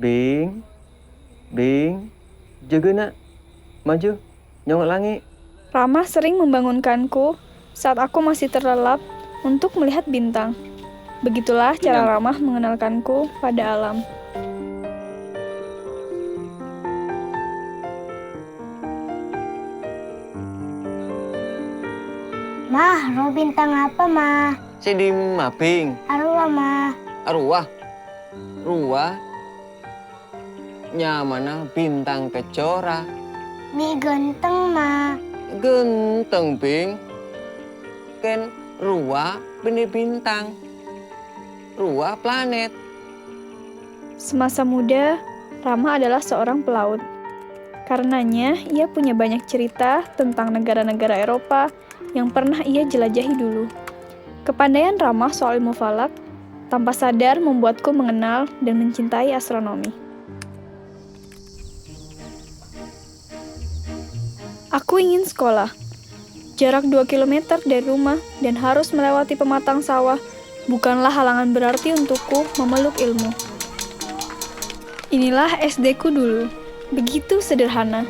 Bing, Bing, jaga nak. Maju, nyongok langit. Rama sering membangunkanku saat aku masih terlelap untuk melihat bintang. Begitulah cara Rama mengenalkanku pada alam. Mah, roh bintang apa, Mah? Sidi maping. Arwah, Mah. Arwah. Ruah. Nyamana bintang kecora. Mi genteng, Mah. Genteng, Bing. Ken ruah benih bintang. Ruah planet. Semasa muda, Rama adalah seorang pelaut. Karenanya, ia punya banyak cerita tentang negara-negara Eropa yang pernah ia jelajahi dulu. Kepandaian Rama soal ilmu falak tanpa sadar membuatku mengenal dan mencintai astronomi. Aku ingin sekolah. Jarak 2 km dari rumah dan harus melewati pematang sawah bukanlah halangan berarti untukku memeluk ilmu. Inilah SD-ku dulu, begitu sederhana,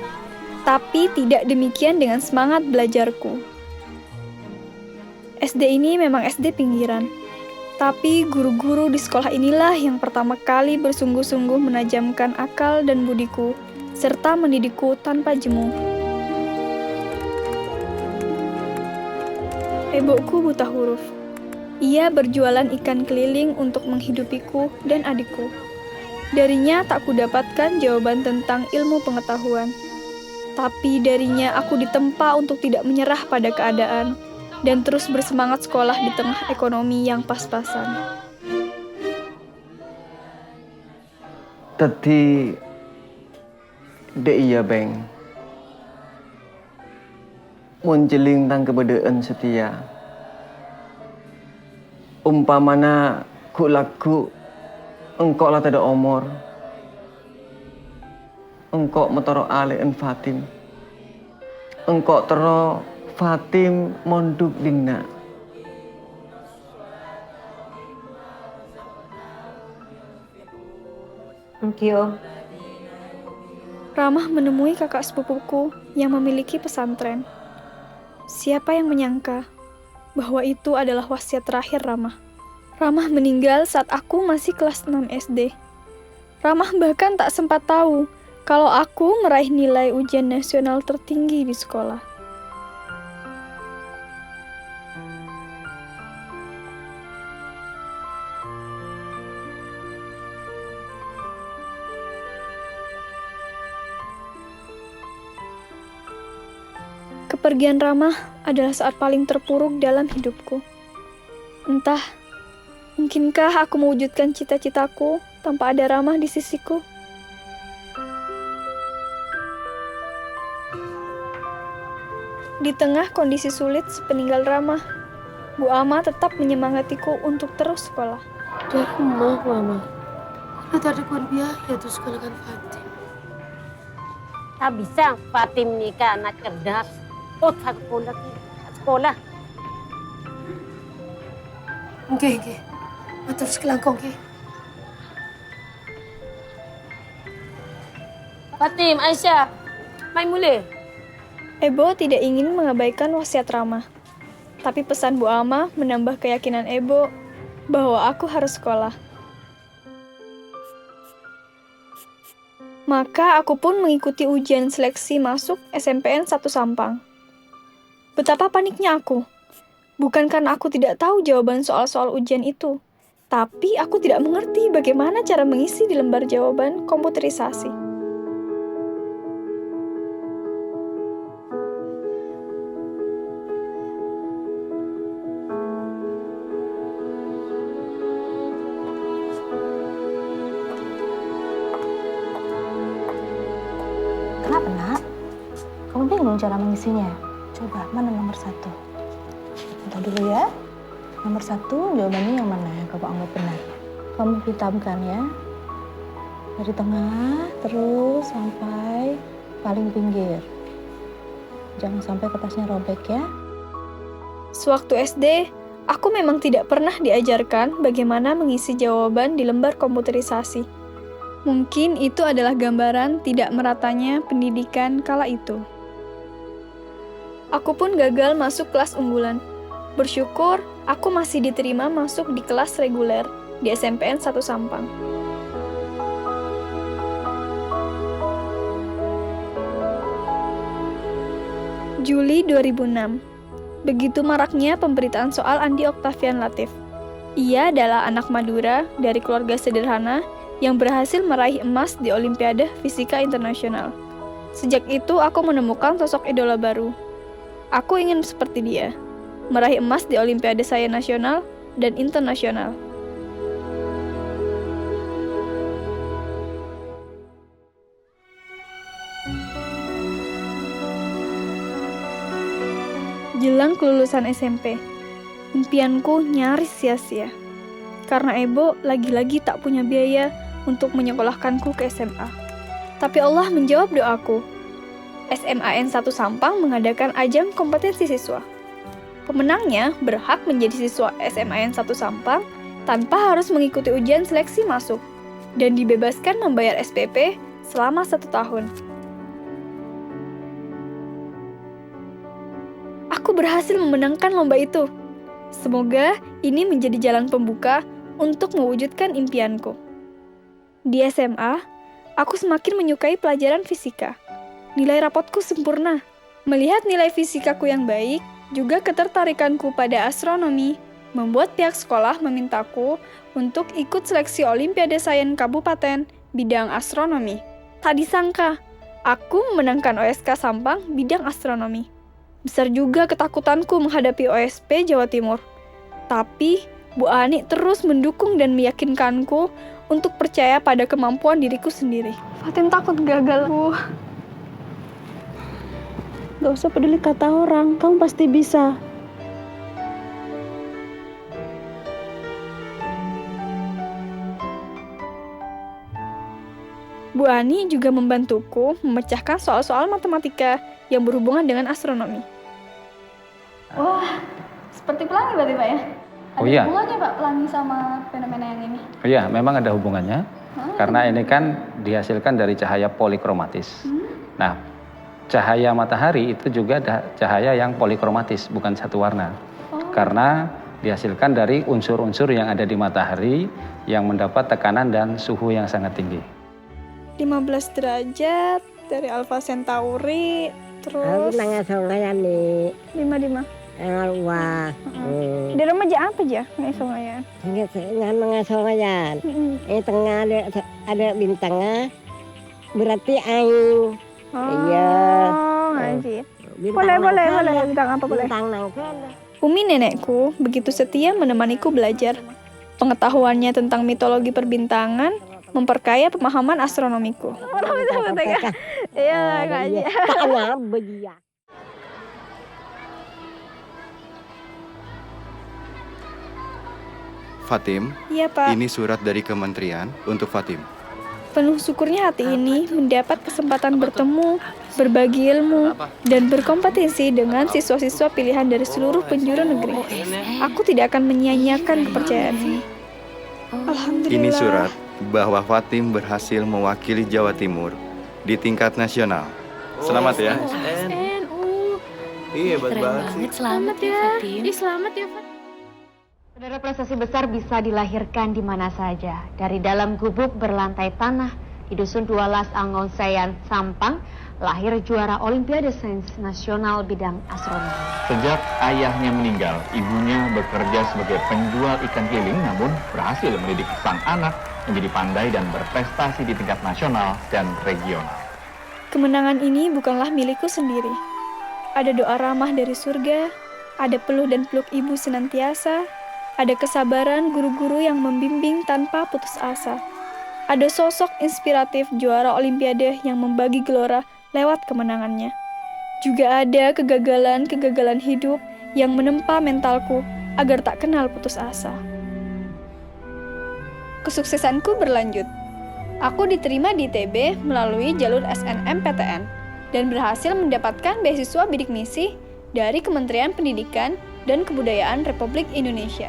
tapi tidak demikian dengan semangat belajarku. SD ini memang SD pinggiran, tapi guru-guru di sekolah inilah yang pertama kali bersungguh-sungguh menajamkan akal dan budiku, serta mendidikku tanpa jemu. Ibuku buta huruf. Ia berjualan ikan keliling untuk menghidupiku dan adikku. Darinya tak kudapatkan jawaban tentang ilmu pengetahuan. Tapi darinya aku ditempa untuk tidak menyerah pada keadaan dan terus bersemangat sekolah di tengah ekonomi yang pas-pasan. Tadi dek iya beng. Munceling tang kebedaan setia. Umpamana ku laku engkau lah tidak umur. Engkau metoro ale en Fatim. Engkau tero Fatim monduk dingna. Om. Ramah menemui kakak sepupuku yang memiliki pesantren. Siapa yang menyangka bahwa itu adalah wasiat terakhir Ramah. Ramah meninggal saat aku masih kelas 6 SD. Ramah bahkan tak sempat tahu kalau aku meraih nilai ujian nasional tertinggi di sekolah. Kepergian Ramah adalah saat paling terpuruk dalam hidupku. Entah, mungkinkah aku mewujudkan cita-citaku tanpa ada Ramah di sisiku? Di tengah kondisi sulit sepeninggal Ramah, Bu Ama tetap menyemangatiku untuk terus sekolah. Di rumah, Mama. Udah tadi buat biaya terus sekolahkan Fatim. Tak bisa Fatim nikah anak cerdas. Oh, tak sekolah lagi. Sekolah. Oke. Terus kelangkong, oke. Fatim, Aisyah, main mulai. Ebo tidak ingin mengabaikan wasiat Ramah, tapi pesan Bu Ama menambah keyakinan Ebo bahwa aku harus sekolah. Maka aku pun mengikuti ujian seleksi masuk SMPN 1 Sampang. Betapa paniknya aku. Bukan karena aku tidak tahu jawaban soal-soal ujian itu, tapi aku tidak mengerti bagaimana cara mengisi di lembar jawaban komputerisasi. Kenapa, Nak? Kamu bingung cara mengisinya? Coba, mana nomor 1? Bentar dulu ya. Nomor 1, jawabannya yang mana yang kamu anggap benar? Kamu hitamkan ya. Dari tengah, terus sampai paling pinggir. Jangan sampai kertasnya robek ya. Sewaktu SD, aku memang tidak pernah diajarkan bagaimana mengisi jawaban di lembar komputerisasi. Mungkin itu adalah gambaran tidak meratanya pendidikan kala itu. Aku pun gagal masuk kelas unggulan. Bersyukur, aku masih diterima masuk di kelas reguler di SMPN 1 Sampang. Juli 2006. Begitu maraknya pemberitaan soal Andi Octavian Latif. Ia adalah anak Madura dari keluarga sederhana yang berhasil meraih emas di Olimpiade Fisika Internasional. Sejak itu aku menemukan sosok idola baru. Aku ingin seperti dia, meraih emas di Olimpiade Sains Nasional dan Internasional. Jelang kelulusan SMP, impianku nyaris sia-sia. Karena Ebo lagi-lagi tak punya biaya untuk menyekolahkanku ke SMA. Tapi Allah menjawab doaku. SMAN 1 Sampang mengadakan ajang kompetensi siswa. Pemenangnya berhak menjadi siswa SMAN 1 Sampang tanpa harus mengikuti ujian seleksi masuk dan dibebaskan membayar SPP selama 1 tahun. Aku berhasil memenangkan lomba itu. Semoga ini menjadi jalan pembuka untuk mewujudkan impianku. Di SMA, aku semakin menyukai pelajaran fisika. Nilai rapotku sempurna. Melihat nilai fisikaku yang baik, juga ketertarikanku pada astronomi, membuat pihak sekolah memintaku untuk ikut seleksi Olimpiade Sains Kabupaten bidang astronomi. Tak disangka, aku memenangkan OSK Sampang bidang astronomi. Besar juga ketakutanku menghadapi OSP Jawa Timur. Tapi, Bu Ani terus mendukung dan meyakinkanku untuk percaya pada kemampuan diriku sendiri. Fatin takut gagal, Bu. Gak usah peduli kata orang, kamu pasti bisa. Bu Ani juga membantuku memecahkan soal-soal matematika yang berhubungan dengan astronomi. Wah, seperti pelangi berarti Pak ya? Ada iya. hubungannya Pak pelangi sama fenomena yang ini? Iya, memang ada hubungannya. Karena ini kan dihasilkan dari cahaya polikromatis. Nah, cahaya matahari itu juga ada cahaya yang polikromatis, bukan satu warna. Karena dihasilkan dari unsur-unsur yang ada di matahari yang mendapat tekanan dan suhu yang sangat tinggi. 15 derajat dari Alpha Centauri, terus 5. Di rumah aja apa aja ngasongayan? Ngasongayan. Ini tengah ada bintangnya, berarti air. Iya. Ngaji. Boleh. Bintang apa boleh? Bintang nangkal. Umi nenekku begitu setia menemaniku belajar. Pengetahuannya tentang mitologi perbintangan memperkaya pemahaman astronomiku. Iya, ngaji. Fatim, Iya, Pak. ini surat dari kementerian untuk Fatim. Penuh syukurnya hati ini mendapat kesempatan bertemu, berbagi ilmu, dan berkompetisi dengan siswa-siswa pilihan dari seluruh penjuru negeri. Aku tidak akan menyia-nyiakan kepercayaan ini. Alhamdulillah. Ini surat bahwa Fatim berhasil mewakili Jawa Timur di tingkat nasional. Selamat ya. Iya, hebat banget sih. Selamat ya, Fatim. Selamat ya, Fatim. Saudara, prestasi besar bisa dilahirkan di mana saja. Dari dalam gubuk berlantai tanah di Dusun Dualas Angon Sayan, Sampang, lahir juara Olimpiade Sains Nasional bidang astronomi. Sejak ayahnya meninggal, ibunya bekerja sebagai penjual ikan keliling, namun berhasil mendidik sang anak menjadi pandai dan berprestasi di tingkat nasional dan regional. Kemenangan ini bukanlah milikku sendiri. Ada doa ramah dari surga, ada peluh dan peluk ibu senantiasa, ada kesabaran guru-guru yang membimbing tanpa putus asa. Ada sosok inspiratif juara Olimpiade yang membagi gelora lewat kemenangannya. Juga ada kegagalan-kegagalan hidup yang menempa mentalku agar tak kenal putus asa. Kesuksesanku berlanjut. Aku diterima di ITB melalui jalur SNMPTN dan berhasil mendapatkan beasiswa bidik misi dari Kementerian Pendidikan dan Kebudayaan Republik Indonesia.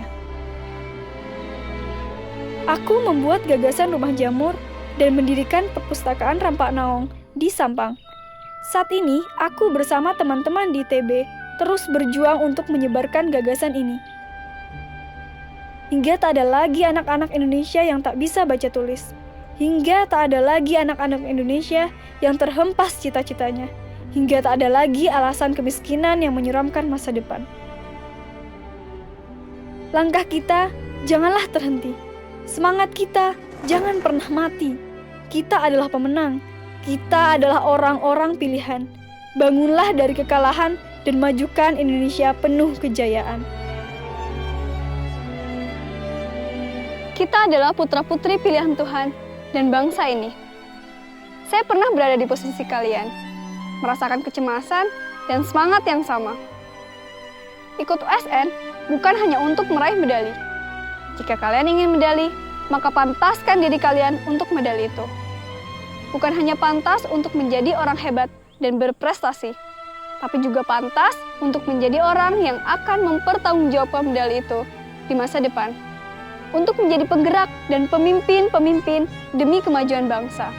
Aku membuat gagasan rumah jamur dan mendirikan perpustakaan Rampak Naong di Sampang. Saat ini, aku bersama teman-teman di ITB terus berjuang untuk menyebarkan gagasan ini. Hingga tak ada lagi anak-anak Indonesia yang tak bisa baca tulis. Hingga tak ada lagi anak-anak Indonesia yang terhempas cita-citanya. Hingga tak ada lagi alasan kemiskinan yang menyeramkan masa depan. Langkah kita janganlah terhenti. Semangat kita jangan pernah mati. Kita adalah pemenang. Kita adalah orang-orang pilihan. Bangunlah dari kekalahan dan majukan Indonesia penuh kejayaan. Kita adalah putra-putri pilihan Tuhan dan bangsa ini. Saya pernah berada di posisi kalian, merasakan kecemasan dan semangat yang sama. Ikut USN bukan hanya untuk meraih medali. Jika kalian ingin medali, maka pantaskan diri kalian untuk medali itu. Bukan hanya pantas untuk menjadi orang hebat dan berprestasi, tapi juga pantas untuk menjadi orang yang akan mempertanggungjawabkan medali itu di masa depan. Untuk menjadi penggerak dan pemimpin-pemimpin demi kemajuan bangsa.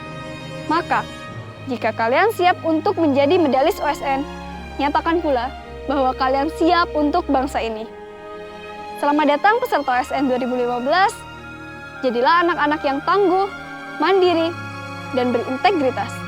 Maka, jika kalian siap untuk menjadi medalis OSN, nyatakan pula bahwa kalian siap untuk bangsa ini. Selamat datang peserta OSN 2015. Jadilah anak-anak yang tangguh, mandiri, dan berintegritas.